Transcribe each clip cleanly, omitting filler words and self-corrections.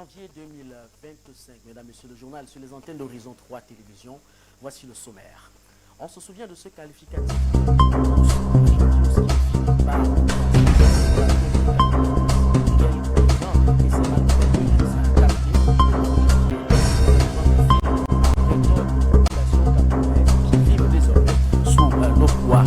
janvier 2025, mesdames et messieurs, le journal sur les antennes d'Horizon 3 Télévision. Voici le sommaire. On se souvient de ce qualificatif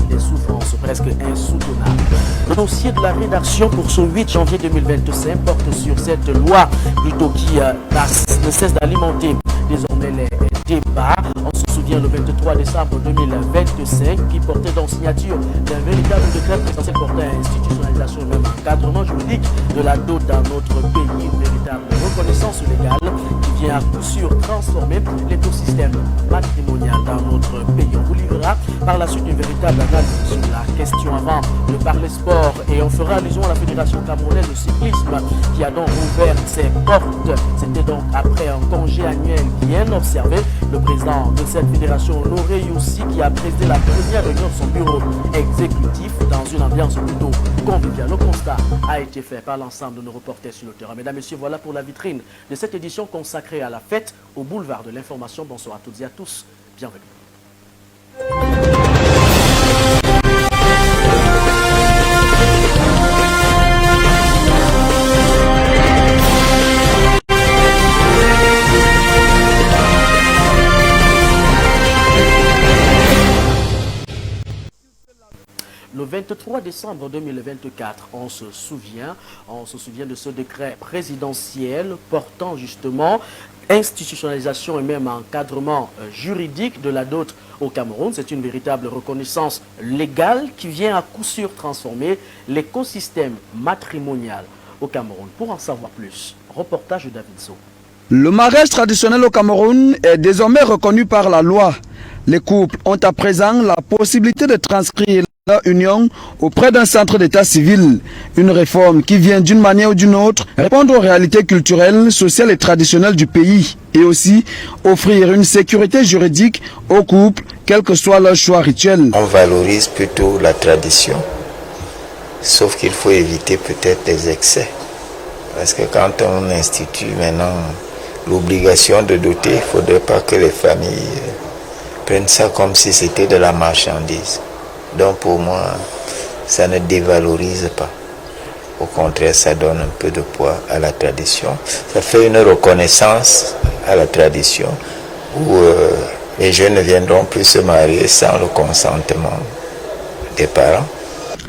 des souffrances presque insoutenables. Le dossier de la rédaction pour ce 8 janvier 2025 porte sur cette loi plutôt qui ne cesse d'alimenter désormais les débats. On se souvient le 23 décembre 2025 qui portait dans signature d'un véritable décret présidentiel portant à institutionnalisation et même encadrement juridique de la dot dans notre pays, une véritable reconnaissance légale qui vient à coup sûr transformer l'écosystème matrimonial dans notre pays. On vous livrera par la suite une véritable analyse sur la question avant de parler sport et on fera allusion à la Fédération camerounaise de cyclisme qui a donc ouvert ses portes. C'était donc après un congé annuel bien observé. Le président de cette fédération, Honoré Youssi, qui a présidé la première réunion de son bureau exécutif dans une ambiance plutôt conviviale. Le constat a été fait par l'ensemble de nos reporters sur le terrain. Mesdames et messieurs, voilà pour la vitrine de cette édition consacrée à la fête au boulevard de l'information. Bonsoir à toutes et à tous. Bienvenue. Le 23 décembre 2024, on se souvient de ce décret présidentiel portant justement institutionnalisation et même encadrement juridique de la dot au Cameroun. C'est une véritable reconnaissance légale qui vient à coup sûr transformer l'écosystème matrimonial au Cameroun. Pour en savoir plus, reportage de David So. Le mariage traditionnel au Cameroun est désormais reconnu par la loi. Les couples ont à présent la possibilité de transcrire leur union auprès d'un centre d'état civil. Une réforme qui vient d'une manière ou d'une autre répondre aux réalités culturelles, sociales et traditionnelles du pays et aussi offrir une sécurité juridique aux couples, quel que soit leur choix rituel. On valorise plutôt la tradition, sauf qu'il faut éviter peut-être des excès. Parce que quand on institue maintenant l'obligation de doter, il ne faudrait pas que les familles prennent ça comme si c'était de la marchandise. Donc pour moi, ça ne dévalorise pas. Au contraire, ça donne un peu de poids à la tradition. Ça fait une reconnaissance à la tradition où les jeunes ne viendront plus se marier sans le consentement des parents.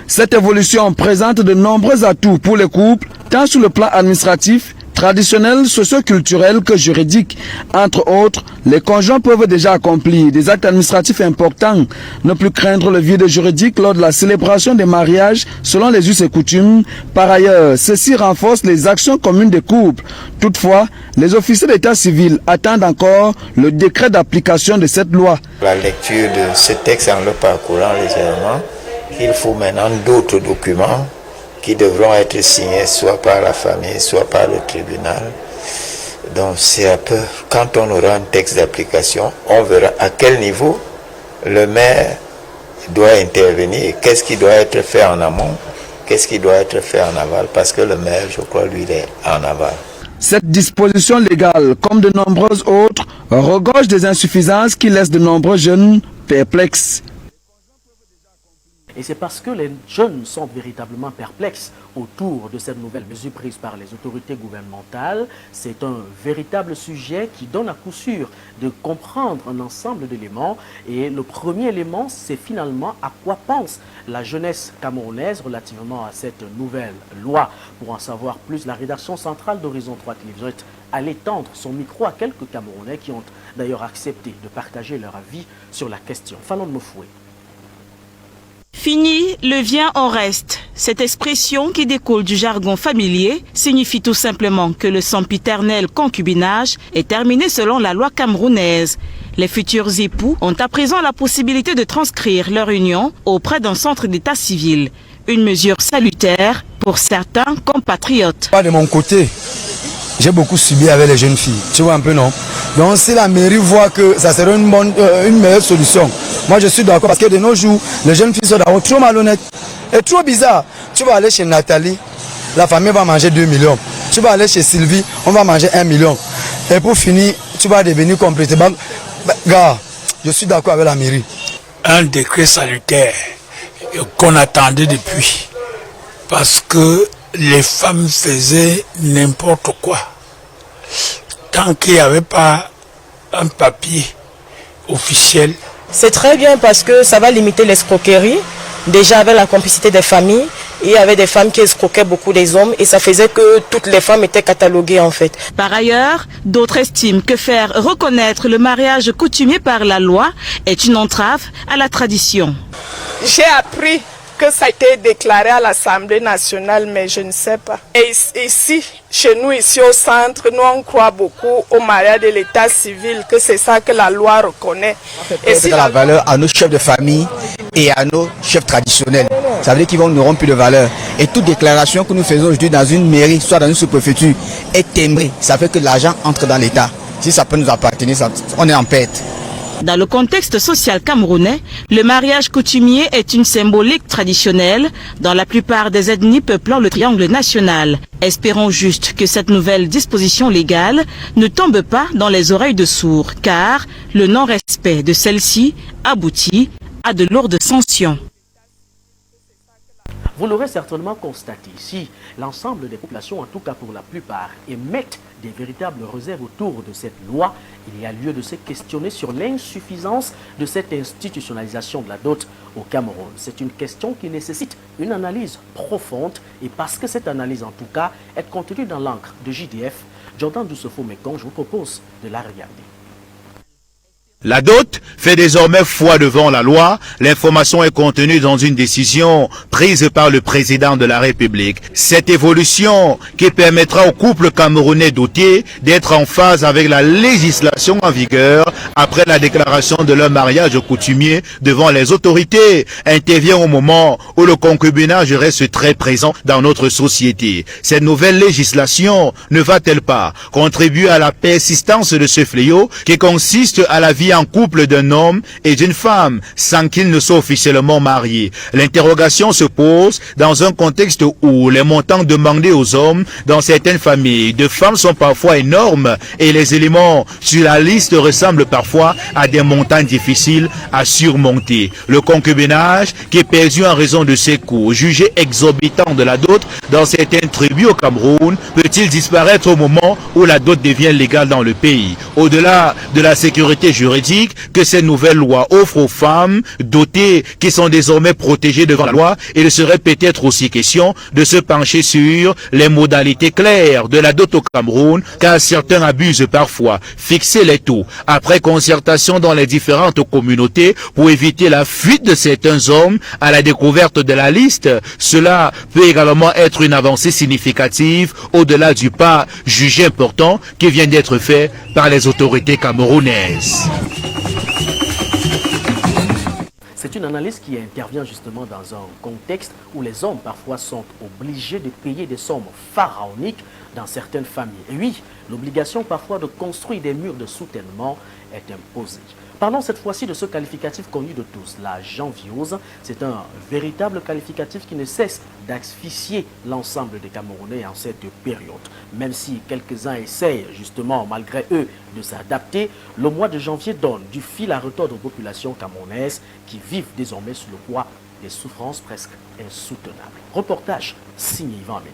Cette évolution présente de nombreux atouts pour les couples, tant sur le plan administratif, traditionnel, socio-culturel que juridique. Entre autres, les conjoints peuvent déjà accomplir des actes administratifs importants, ne plus craindre le vide juridique lors de la célébration des mariages selon les us et coutumes. Par ailleurs, ceci renforce les actions communes des couples. Toutefois, les officiers d'état civil attendent encore le décret d'application de cette loi. La lecture de ce texte en le parcourant légèrement, il faut maintenant d'autres documents qui devront être signés soit par la famille, soit par le tribunal. Donc c'est un peu, quand on aura un texte d'application, on verra à quel niveau le maire doit intervenir, qu'est-ce qui doit être fait en amont, qu'est-ce qui doit être fait en aval, parce que le maire, je crois, lui, il est en aval. Cette disposition légale, comme de nombreuses autres, regorge des insuffisances qui laissent de nombreux jeunes perplexes. Et c'est parce que les jeunes sont véritablement perplexes autour de cette nouvelle mesure prise par les autorités gouvernementales. C'est un véritable sujet qui donne à coup sûr de comprendre un ensemble d'éléments. Et le premier élément, c'est finalement à quoi pense la jeunesse camerounaise relativement à cette nouvelle loi. Pour en savoir plus, la rédaction centrale d'Horizon 3 Télévision est allée tendre son micro à quelques Camerounais qui ont d'ailleurs accepté de partager leur avis sur la question. Fallon de Mofoué. Fini, le vient en reste. Cette expression qui découle du jargon familier signifie tout simplement que le sempiternel concubinage est terminé selon la loi camerounaise. Les futurs époux ont à présent la possibilité de transcrire leur union auprès d'un centre d'état civil. Une mesure salutaire pour certains compatriotes. De mon côté, j'ai beaucoup subi avec les jeunes filles. Tu vois un peu, non? Donc si la mairie voit que ça serait une meilleure solution, moi je suis d'accord parce que de nos jours, les jeunes filles sont d'abord trop malhonnêtes et trop bizarres. Tu vas aller chez Nathalie, la famille va manger 2 millions. tu vas aller chez Sylvie, on va manger 1 million. Et pour finir, tu vas devenir complété. Gars, je suis d'accord avec la mairie. Un décret salutaire qu'on attendait depuis. Parce que les femmes faisaient n'importe quoi. Tant qu'il n'y avait pas un papier officiel. C'est très bien parce que ça va limiter l'escroquerie. Déjà avec la complicité des familles, il y avait des femmes qui escroquaient beaucoup des hommes et ça faisait que toutes les femmes étaient cataloguées en fait. Par ailleurs, d'autres estiment que faire reconnaître le mariage coutumier par la loi est une entrave à la tradition. J'ai appris que ça a été déclaré à l'Assemblée nationale, mais je ne sais pas. Et ici, chez nous, ici au centre, nous on croit beaucoup au mariage de l'état civil, que c'est ça que la loi reconnaît. Et c'est la valeur à nos chefs de famille et à nos chefs traditionnels. Ça veut dire qu'ils n'auront plus de valeur. Et toute déclaration que nous faisons aujourd'hui dans une mairie, soit dans une sous-préfecture, est timbrée. Ça fait que l'argent entre dans l'État. Si ça peut nous appartenir, on est en perte. Dans le contexte social camerounais, le mariage coutumier est une symbolique traditionnelle dans la plupart des ethnies peuplant le triangle national. Espérons juste que cette nouvelle disposition légale ne tombe pas dans les oreilles de sourds, car le non-respect de celle-ci aboutit à de lourdes sanctions. Vous l'aurez certainement constaté ici, l'ensemble des populations, en tout cas pour la plupart, émettent des véritables réserves autour de cette loi. Il y a lieu de se questionner sur l'insuffisance de cette institutionnalisation de la dot au Cameroun. C'est une question qui nécessite une analyse profonde et parce que cette analyse, en tout cas, est contenue dans l'encre de JDF, Jordan Doucefo-Mekong, je vous propose de la regarder. La dot fait désormais foi devant la loi. L'information est contenue dans une décision prise par le président de la République. Cette évolution qui permettra aux couples camerounais dotés d'être en phase avec la législation en vigueur après la déclaration de leur mariage coutumier devant les autorités intervient au moment où le concubinage reste très présent dans notre société. Cette nouvelle législation ne va-t-elle pas contribuer à la persistance de ce fléau qui consiste à la vie en couple d'un homme et d'une femme sans qu'ils ne soient officiellement mariés? L'interrogation se pose dans un contexte où les montants demandés aux hommes dans certaines familles de femmes sont parfois énormes et les éléments sur la liste ressemblent parfois à des montants difficiles à surmonter. Le concubinage qui est perdu en raison de ses coûts jugés exorbitants de la dot dans certaines tribus au Cameroun peut-il disparaître au moment où la dot devient légale dans le pays? Au-delà de la sécurité juridique que ces nouvelles lois offrent aux femmes dotées qui sont désormais protégées devant la loi, il serait peut-être aussi question de se pencher sur les modalités claires de la dot au Cameroun, car certains abusent parfois. Fixer les taux après concertation dans les différentes communautés pour éviter la fuite de certains hommes à la découverte de la liste, cela peut également être une avancée significative au-delà du pas jugé important qui vient d'être fait par les autorités camerounaises. C'est une analyse qui intervient justement dans un contexte où les hommes parfois sont obligés de payer des sommes pharaoniques dans certaines familles. Et oui, l'obligation parfois de construire des murs de soutènement est imposée. Parlons cette fois-ci de ce qualificatif connu de tous, la janviose. C'est un véritable qualificatif qui ne cesse d'asphyxier l'ensemble des Camerounais en cette période. Même si quelques-uns essayent justement, malgré eux, de s'adapter, le mois de janvier donne du fil à retordre aux populations camerounaises qui vivent désormais sous le poids des souffrances presque insoutenables. Reportage signé Yvan Amen.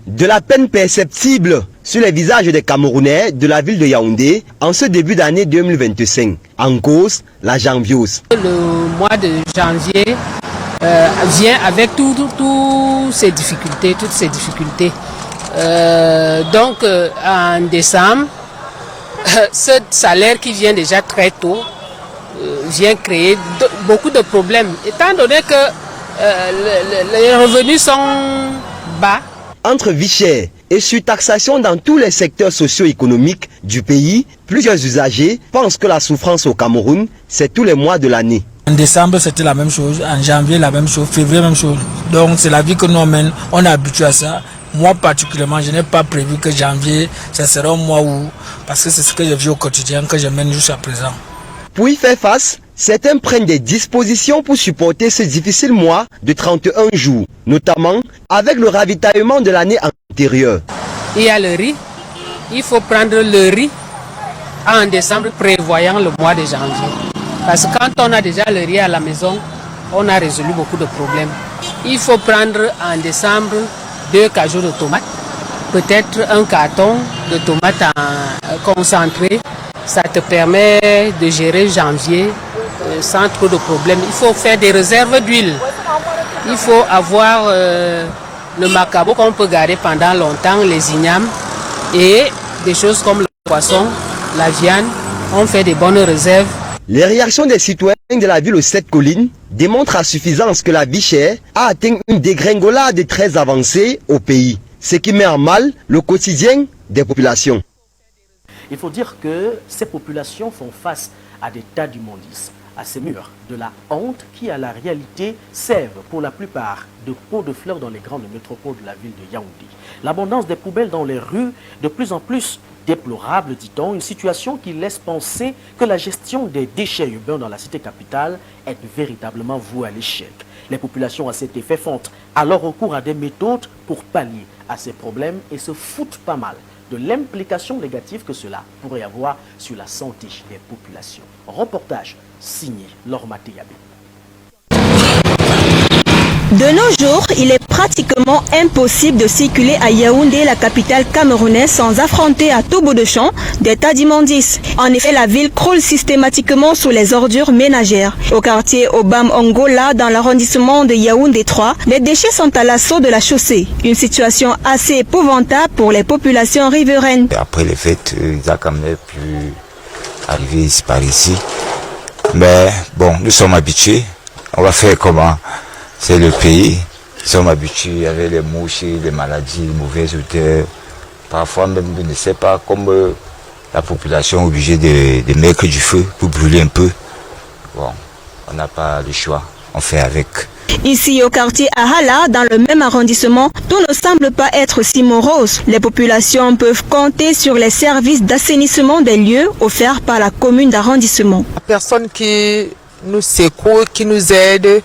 De la peine perceptible sur les visages des Camerounais de la ville de Yaoundé en ce début d'année 2025. En cause, la janviose. Le mois de janvier vient avec toutes ces difficultés. Donc en décembre, ce salaire qui vient déjà très tôt vient créer beaucoup de problèmes. Étant donné que les revenus sont bas, entre vie chère et surtaxation dans tous les secteurs socio-économiques du pays, plusieurs usagers pensent que la souffrance au Cameroun, c'est tous les mois de l'année. En décembre, c'était la même chose. En janvier, la même chose. Février, la même chose. Donc, c'est la vie que nous mène. On est habitué à ça. Moi, particulièrement, je n'ai pas prévu que janvier, ce sera un mois où... Parce que c'est ce que je vis au quotidien, que je mène jusqu'à présent. Pour y faire face, certains prennent des dispositions pour supporter ce difficile mois de 31 jours, notamment avec le ravitaillement de l'année en intérieur. Il y a le riz. Il faut prendre le riz en décembre, prévoyant le mois de janvier. Parce que quand on a déjà le riz à la maison, on a résolu beaucoup de problèmes. Il faut prendre en décembre 2 cajots de tomates, peut-être un carton de tomates concentré. Ça te permet de gérer janvier sans trop de problèmes. Il faut faire des réserves d'huile. Il faut avoir le macabo qu'on peut garder pendant longtemps, les ignames et des choses comme le poisson, la viande. On fait des bonnes réserves. Les réactions des citoyens de la ville aux 7 collines démontrent à suffisance que la vie chère a atteint une dégringolade très avancée au pays, ce qui met en mal le quotidien des populations. Il faut dire que ces populations font face à des tas d'immondices, à ces murs de la honte qui, à la réalité, servent pour la plupart de pots de fleurs dans les grandes métropoles de la ville de Yaoundé. L'abondance des poubelles dans les rues, de plus en plus déplorable, dit-on, une situation qui laisse penser que la gestion des déchets urbains dans la cité capitale est véritablement vouée à l'échec. Les populations à cet effet font alors recours à des méthodes pour pallier à ces problèmes et se foutent pas mal de l'implication négative que cela pourrait avoir sur la santé des populations. Reportage signé Lorma Teyabé. De nos jours, il est pratiquement impossible de circuler à Yaoundé, la capitale camerounaise, sans affronter à tout bout de champ des tas d'immondices. En effet, la ville croule systématiquement sous les ordures ménagères. Au quartier Obam Ongola, dans l'arrondissement de Yaoundé 3, les déchets sont à l'assaut de la chaussée. Une situation assez épouvantable pour les populations riveraines. Après les fêtes, ils n'ont quand même pu arriver par ici. Mais bon, nous sommes habitués. On va faire comment? C'est le pays. Nous sommes habitués avec les mouches, les maladies, les mauvaises odeurs. Parfois même, je ne sais pas, comme la population est obligée de mettre du feu pour brûler un peu. Bon, on n'a pas le choix, on fait avec. Ici au quartier Ahala, dans le même arrondissement, tout ne semble pas être si morose. Les populations peuvent compter sur les services d'assainissement des lieux offerts par la commune d'arrondissement. La personne qui nous secoue, qui nous aide,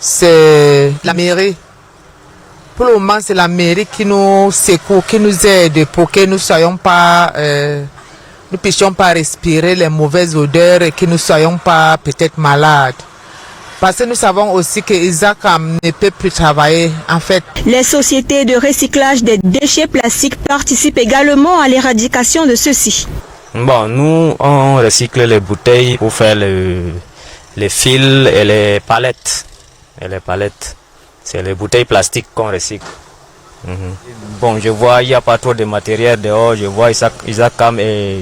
c'est la mairie. Pour le moment, c'est la mairie qui nous secoue, qui nous aide pour que nous soyons pas, nous puissions pas respirer les mauvaises odeurs et que nous soyons pas peut-être malades. Parce que nous savons aussi que Isaac ne peut plus travailler, en fait. Les sociétés de recyclage des déchets plastiques participent également à l'éradication de ceux-ci. Bon, nous, on recycle les bouteilles pour faire les fils et les palettes. C'est les bouteilles plastiques qu'on recycle. Bon, je vois, il n'y a pas trop de matériel dehors. Je vois Isaac et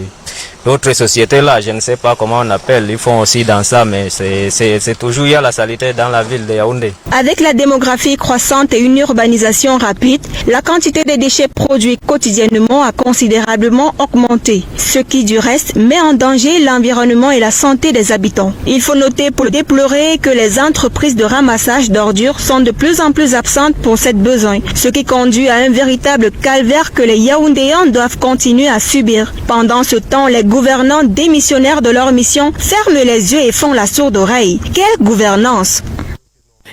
d'autres sociétés là, je ne sais pas comment on appelle, ils font aussi dans ça, mais c'est toujours, il y a la saleté dans la ville de Yaoundé. Avec la démographie croissante et une urbanisation rapide, la quantité de déchets produits quotidiennement a considérablement augmenté, ce qui du reste met en danger l'environnement et la santé des habitants. Il faut noter pour déplorer que les entreprises de ramassage d'ordures sont de plus en plus absentes pour cette besoin, ce qui conduit à un véritable calvaire que les Yaoundéens doivent continuer à subir. Pendant ce temps, les gouvernants démissionnaires de leur mission ferment les yeux et font la sourde oreille. Quelle gouvernance!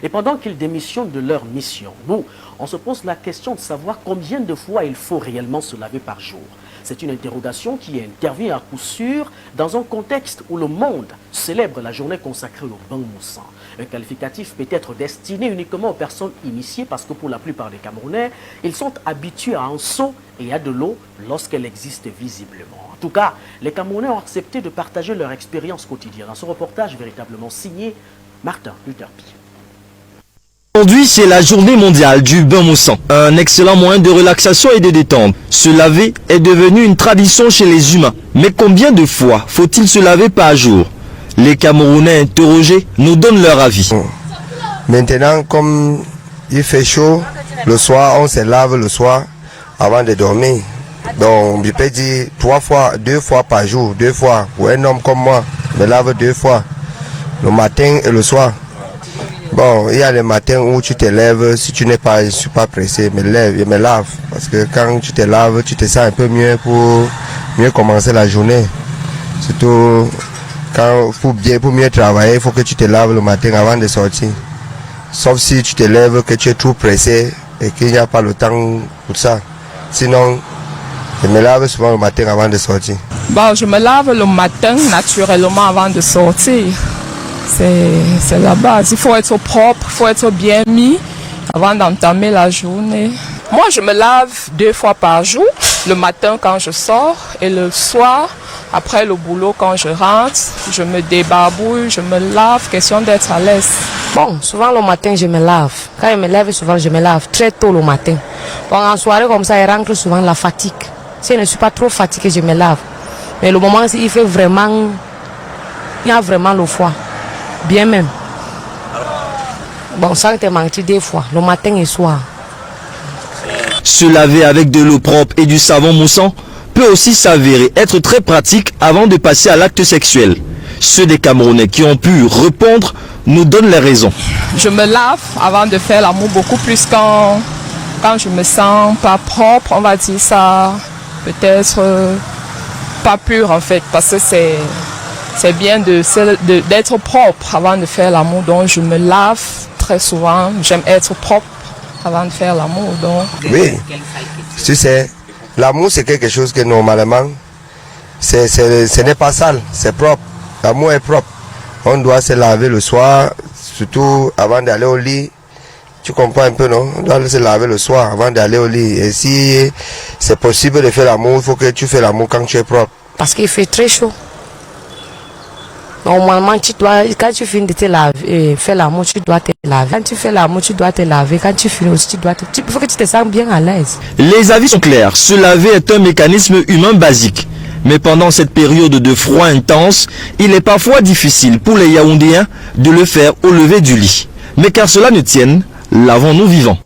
Et pendant qu'ils démissionnent de leur mission, nous, on se pose la question de savoir combien de fois il faut réellement se laver par jour. C'est une interrogation qui intervient à coup sûr dans un contexte où le monde célèbre la journée consacrée au bain moussant. Un qualificatif peut être destiné uniquement aux personnes initiées parce que pour la plupart des Camerounais, ils sont habitués à un seau et à de l'eau lorsqu'elle existe visiblement. En tout cas, les Camerounais ont accepté de partager leur expérience quotidienne. Dans ce reportage véritablement signé Martin Luther King. Aujourd'hui, c'est la journée mondiale du bain moussant. Un excellent moyen de relaxation et de détente. Se laver est devenu une tradition chez les humains. Mais combien de fois faut-il se laver par jour? Les Camerounais interrogés nous donnent leur avis. Maintenant, comme il fait chaud, le soir, on se lave le soir avant de dormir. Donc, je peux dire 2 fois par jour, 2 fois. Pour un homme comme moi, je me lave 2 fois, le matin et le soir. Bon, il y a les matins où tu te lèves, si tu n'es pas, je suis pas pressé, je me lave. Parce que quand tu te laves, tu te sens un peu mieux pour mieux commencer la journée. Surtout pour mieux travailler, il faut que tu te laves le matin avant de sortir. Sauf si tu te lèves, que tu es trop pressé et qu'il n'y a pas le temps pour ça. Sinon, je me lave souvent le matin avant de sortir. Bon, je me lave le matin naturellement avant de sortir. C'est la base. Il faut être propre, il faut être bien mis avant d'entamer la journée. Moi, je me lave 2 fois par jour. Le matin quand je sors et le soir, après le boulot quand je rentre, je me débarbouille, je me lave, question d'être à l'aise. Bon, souvent le matin, je me lave. Quand je me lève, souvent, je me lave très tôt le matin. Bon, en soirée, comme ça, il rentre souvent la fatigue. Si je ne suis pas trop fatiguée, je me lave. Mais le moment, il fait vraiment... Il y a vraiment le froid. Bien même. Bon, sans te mentir, 2 fois, le matin et le soir. Se laver avec de l'eau propre et du savon moussant peut aussi s'avérer être très pratique avant de passer à l'acte sexuel. Ceux des Camerounais qui ont pu répondre nous donnent les raisons. Je me lave avant de faire l'amour beaucoup plus quand je me sens pas propre, on va dire ça, peut-être pas pur en fait, parce que c'est bien d'être propre avant de faire l'amour, donc je me lave très souvent, j'aime être propre avant de faire l'amour. Donc. Oui, tu sais, l'amour c'est quelque chose que normalement, ce n'est pas sale, c'est propre. L'amour est propre. On doit se laver le soir, surtout avant d'aller au lit. Tu comprends un peu, non? On doit se laver le soir avant d'aller au lit. Et si c'est possible de faire l'amour, il faut que tu fasses l'amour quand tu es propre. Parce qu'il fait très chaud. Normalement, quand tu finis de te laver, faire l'amour, tu dois te laver. Quand tu fais l'amour, tu dois te laver. Quand tu finis aussi, il faut que tu te sens bien à l'aise. Les avis sont clairs. Se laver est un mécanisme humain basique. Mais pendant cette période de froid intense, il est parfois difficile pour les Yaoundéens de le faire au lever du lit. Mais car cela ne tienne, lavons-nous vivants.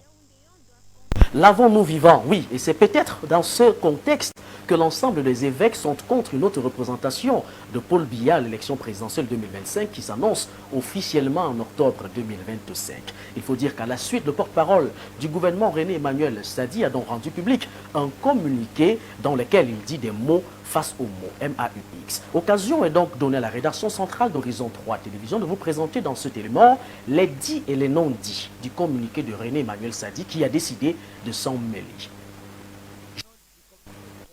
Lavons-nous vivants, oui, et c'est peut-être dans ce contexte que l'ensemble des évêques sont contre une autre représentation de Paul Biya à l'élection présidentielle 2025 qui s'annonce officiellement en octobre 2025. Il faut dire qu'à la suite, le porte-parole du gouvernement René Emmanuel Sadi a donc rendu public un communiqué dans lequel il dit des mots face aux mots, M-A-U-X. Occasion est donc donnée à la rédaction centrale d'Horizon 3 Télévision de vous présenter dans cet élément les dits et les non-dits du communiqué de René Emmanuel Sadi qui a décidé de s'en mêler.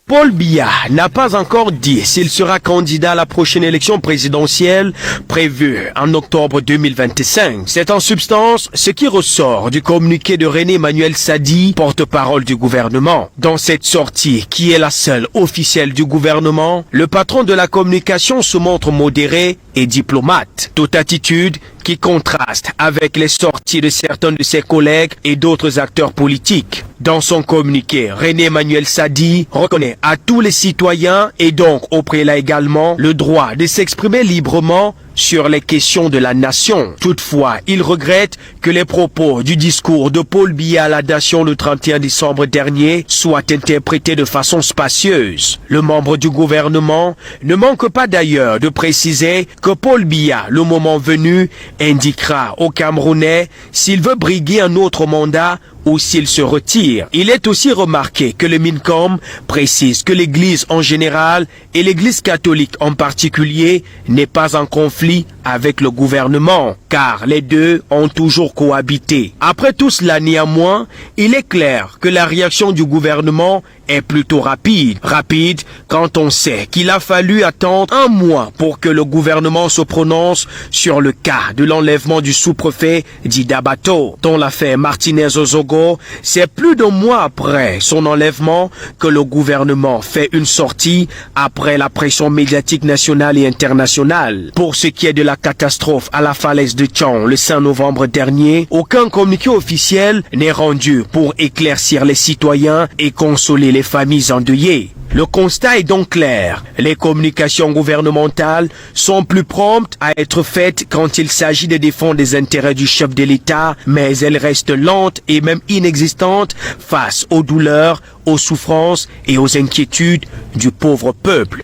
Paul Biya n'a pas encore dit s'il sera candidat à la prochaine élection présidentielle prévue en octobre 2025. C'est en substance ce qui ressort du communiqué de René Emmanuel Sadi, porte-parole du gouvernement. Dans cette sortie, qui est la seule officielle du gouvernement, le patron de la communication se montre modéré et diplomate. Toute attitude qui contraste avec les sorties de certains de ses collègues et d'autres acteurs politiques. Dans son communiqué, René Emmanuel Sadi reconnaît à tous les citoyens et donc au prélat également le droit de s'exprimer librement sur les questions de la nation. Toutefois, il regrette que les propos du discours de Paul Biya à la nation le 31 décembre dernier soient interprétés de façon spacieuse. Le membre du gouvernement ne manque pas d'ailleurs de préciser que Paul Biya, le moment venu, indiquera aux Camerounais s'il veut briguer un autre mandat ou s'il se retire. Il est aussi remarqué que le MINCOM précise que l'Église en général et l'Église catholique en particulier n'est pas en conflit avec le gouvernement, car les deux ont toujours cohabité. Après tout cela, néanmoins, il est clair que la réaction du gouvernement est plutôt rapide. Rapide quand on sait qu'il a fallu attendre 1 mois pour que le gouvernement se prononce sur le cas de l'enlèvement du sous-préfet d'Idabato, dont l'affaire Martinez-Ozogo. C'est plus d'1 mois après son enlèvement que le gouvernement fait une sortie après la pression médiatique nationale et internationale. Pour ce qui est de la catastrophe à la falaise de Tchon le 5 novembre dernier, aucun communiqué officiel n'est rendu pour éclaircir les citoyens et consoler les familles endeuillées. Le constat est donc clair. Les communications gouvernementales sont plus promptes à être faites quand il s'agit de défendre les intérêts du chef de l'État, mais elles restent lentes et même inexistantes face aux douleurs, aux souffrances et aux inquiétudes du pauvre peuple.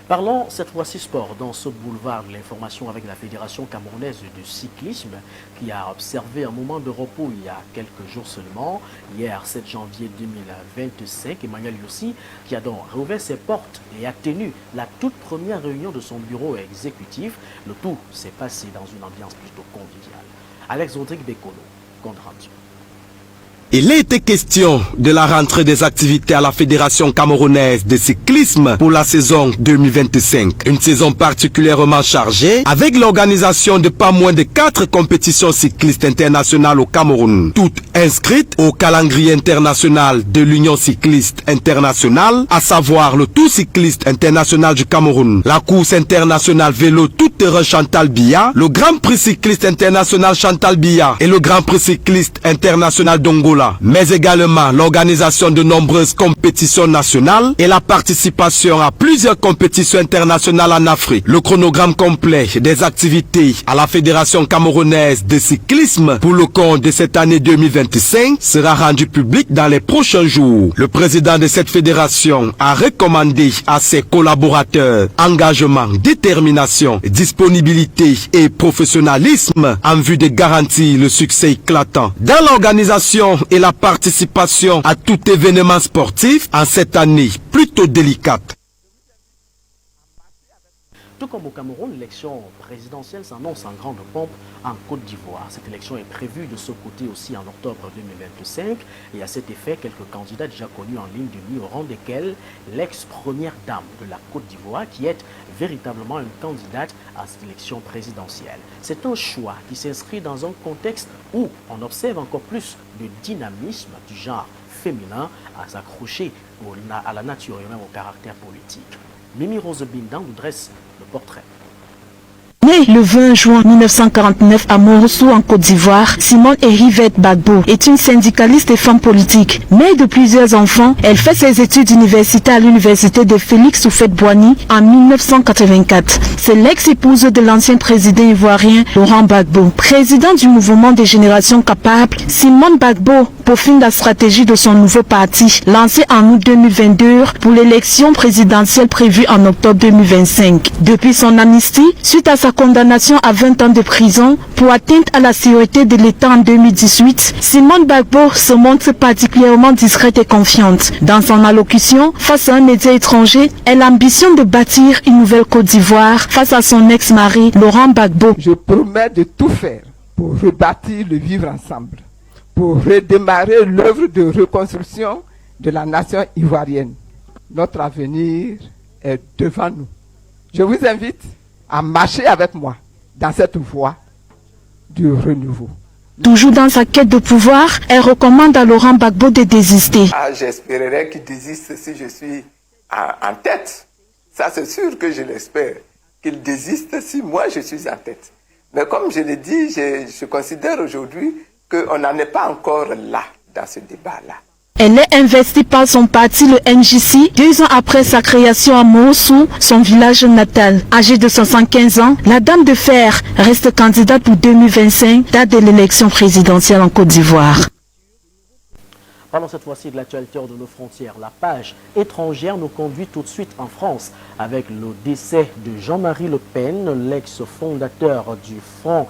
Parlons cette fois-ci sport dans ce boulevard de l'information avec la Fédération camerounaise de cyclisme qui a observé un moment de repos il y a quelques jours seulement. Hier, 7 janvier 2025, Emmanuel Yossi qui a donc rouvert ses portes et a tenu la toute première réunion de son bureau exécutif. Le tout s'est passé dans une ambiance plutôt conviviale. Alex Rodrigue Bekolo, compte rendu. Il a été question de la rentrée des activités à la Fédération camerounaise de cyclisme pour la saison 2025. Une saison particulièrement chargée avec l'organisation de pas moins de 4 compétitions cyclistes internationales au Cameroun, toutes inscrites au calendrier international de l'Union cycliste internationale, à savoir le Tour cycliste international du Cameroun, la course internationale vélo tout-terrain Chantal Biya, le Grand Prix cycliste international Chantal Biya et le Grand Prix cycliste international d'Angola, mais également l'organisation de nombreuses compétitions nationales et la participation à plusieurs compétitions internationales en Afrique. Le chronogramme complet des activités à la Fédération camerounaise de cyclisme pour le compte de cette année 2025 sera rendu public dans les prochains jours. Le président de cette fédération a recommandé à ses collaborateurs engagement, détermination, disponibilité et professionnalisme en vue de garantir le succès éclatant dans l'organisation et la participation à tout événement sportif en cette année plutôt délicate. Tout comme au Cameroun, l'élection présidentielle s'annonce en grande pompe en Côte d'Ivoire. Cette élection est prévue de ce côté aussi en octobre 2025 et à cet effet, quelques candidats déjà connus en ligne de mire, au rang desquels l'ex-première dame de la Côte d'Ivoire qui est véritablement une candidate à cette élection présidentielle. C'est un choix qui s'inscrit dans un contexte où on observe encore plus de dynamisme du genre féminin à s'accrocher à la nature et même au caractère politique. Mimi Rose Bindan nous dresse le portrait. Née le 20 juin 1949 à Morosou en Côte d'Ivoire, Simone Herivette Gbagbo est une syndicaliste et femme politique. Mère de plusieurs enfants, elle fait ses études universitaires à l'université de Félix Houphouët-Boigny en 1984. C'est l'ex-épouse de l'ancien président ivoirien Laurent Gbagbo. Président du mouvement des générations capables, Simone Gbagbo peaufine la stratégie de son nouveau parti, lancé en août 2022 pour l'élection présidentielle prévue en octobre 2025. Depuis son amnistie, suite à sa condamnation à 20 ans de prison pour atteinte à la sécurité de l'État en 2018, Simone Gbagbo se montre particulièrement discrète et confiante. Dans son allocution, face à un média étranger, elle ambitionne de bâtir une nouvelle Côte d'Ivoire face à son ex-mari Laurent Gbagbo. Je promets de tout faire pour rebâtir le vivre ensemble, pour redémarrer l'œuvre de reconstruction de la nation ivoirienne. Notre avenir est devant nous. Je vous invite à marcher avec moi dans cette voie du renouveau. Toujours dans sa quête de pouvoir, elle recommande à Laurent Gbagbo de désister. J'espérerais qu'il désiste si je suis en tête. Ça, c'est sûr que je l'espère. Qu'il désiste si moi je suis en tête. Mais comme je l'ai dit, je considère aujourd'hui qu'on n'en est pas encore là, dans ce débat-là. Elle est investie par son parti, le NJC, 2 ans après sa création à Morosou, son village natal. Âgée de 75 ans, la Dame de Fer reste candidate pour 2025, date de l'élection présidentielle en Côte d'Ivoire. Parlons cette fois-ci de l'actualité hors de nos frontières. La page étrangère nous conduit tout de suite en France avec le décès de Jean-Marie Le Pen, l'ex-fondateur du Front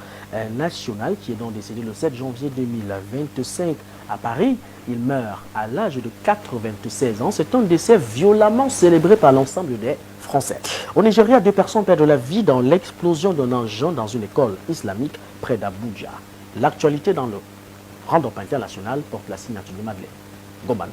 National, qui est donc décédé le 7 janvier 2025 à Paris. Il meurt à l'âge de 96 ans. C'est un décès violemment célébré par l'ensemble des Français. Au Nigeria, 2 personnes perdent la vie dans l'explosion d'un engin dans une école islamique près d'Abuja. L'actualité dans le Round-up international porte la signature de Madeleine Gomando.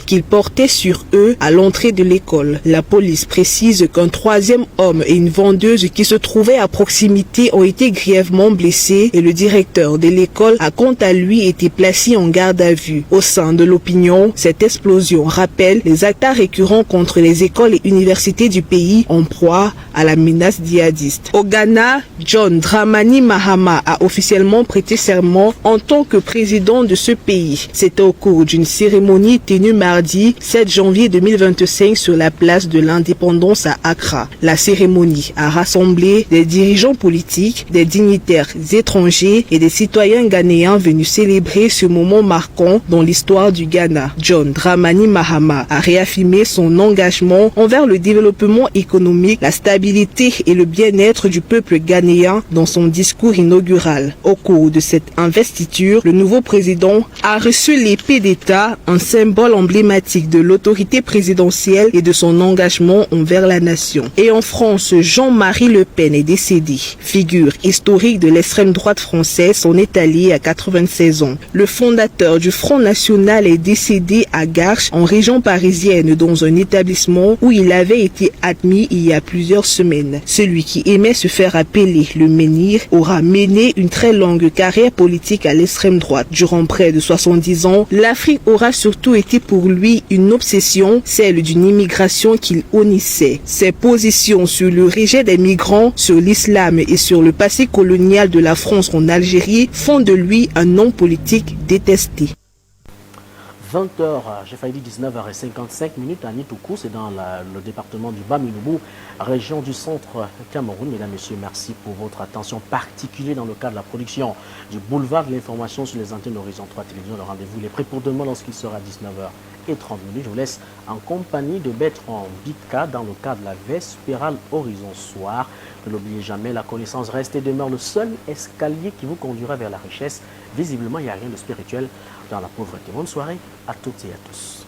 Qu'ils portaient sur eux à l'entrée de l'école. La police précise qu'un 3e homme et une vendeuse qui se trouvaient à proximité ont été grièvement blessés et le directeur de l'école a quant à lui été placé en garde à vue. Au sein de l'opinion, cette explosion rappelle les attaques récurrents contre les écoles et universités du pays en proie à la menace djihadiste. Au Ghana, John Dramani Mahama a officiellement prêté serment en tant que président de ce pays. C'était au cours d'une cérémonie tenue mardi 7 janvier 2025 sur la place de l'Indépendance à Accra. La cérémonie a rassemblé des dirigeants politiques, des dignitaires étrangers et des citoyens ghanéens venus célébrer ce moment marquant dans l'histoire du Ghana. John Dramani Mahama a réaffirmé son engagement envers le développement économique, la stabilité et le bien-être du peuple ghanéen dans son discours inaugural. Au cours de cette investiture, le nouveau président a reçu l'épée d'État, un symbole symbole emblématique de l'autorité présidentielle et de son engagement envers la nation. Et en France, Jean-Marie Le Pen est décédé. Figure historique de l'extrême droite française, son est allié à 96 ans. Le fondateur du Front National est décédé à Garches, en région parisienne, dans un établissement où il avait été admis il y a plusieurs semaines. Celui qui aimait se faire appeler le menhir aura mené une très longue carrière politique à l'extrême droite. Durant près de 70 ans, l'Afrique aura surtout été pour lui une obsession, celle d'une immigration qu'il honnissait. Ses positions sur le rejet des migrants, sur l'islam et sur le passé colonial de la France en Algérie font de lui un homme politique détesté. 20h, j'ai failli dire 19h55 à Nitoukou, c'est dans le département du Bas-Minoubou, région du centre Cameroun. Mesdames, Messieurs, merci pour votre attention particulière dans le cadre de la production du boulevard de l'information sur les antennes Horizon 3 Télévision. Le rendez-vous est prêt pour demain lorsqu'il sera 19h30. Je vous laisse en compagnie de Bertrand Bitka dans le cadre de la Vespérale Horizon Soir. Ne l'oubliez jamais, la connaissance reste et demeure le seul escalier qui vous conduira vers la richesse. Visiblement, il n'y a rien de spirituel dans la pauvreté. Bonne soirée à toutes et à tous.